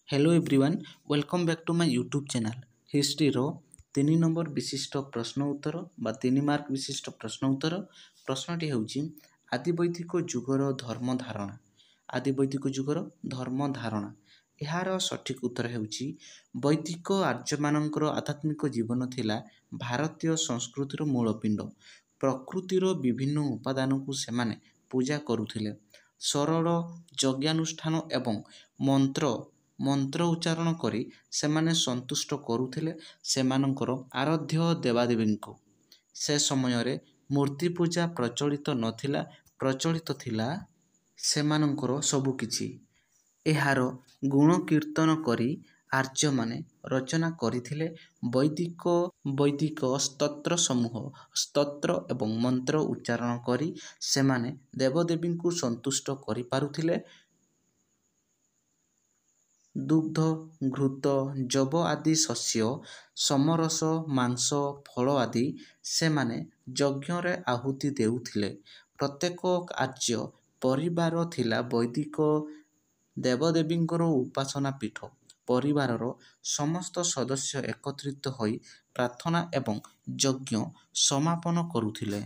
Hello everyone welcome back to my YouTube channel history रो 3 number विशिष्ट प्रश्न उत्तर बा 3 मार्क विशिष्ट प्रश्न उत्तर प्रश्नटी होउची आदिवैदिक जुगर धर्म धारणा आदिवैदिक जुगर धर्म धारणा यार सठिक उत्तर होउची वैदिक आर्य मानकर आध्यात्मिक जीवन थिला भारतीय संस्कृतिर मूलपिंड प्रकृतिर विभिन्न उपादान को सेमाने पूजा करुथिले सरल यज्ञानुष्ठान एवं मंत्र उच्चारण करी सेमाने संतुष्ट करुथिले सेमानंकर आराध्य देवादेवींको से समय रे मूर्ति पूजा प्रचलित नथिला प्रचलित थिला सेमानंकर सबु किछि एहार गुण कीर्तन करी आर्य माने रचना करिथिले वैदिक स्तोत्र समूह स्तोत्र एवं मंत्र उच्चारण करी सेमाने देवदेवींको संतुष्ट करि पारुथिले दुग्ध घृत जब आदि शस्य समरस मांस फल आदि सेमाने यज्ञ रे आहुति देउथिले प्रत्येक आर्य परिवार थिला वैदिक देवदेवींकर उपासना पीठ परिवारर समस्त सदस्य एकत्रित होई प्रार्थना एवं यज्ञ समापन करुथिले।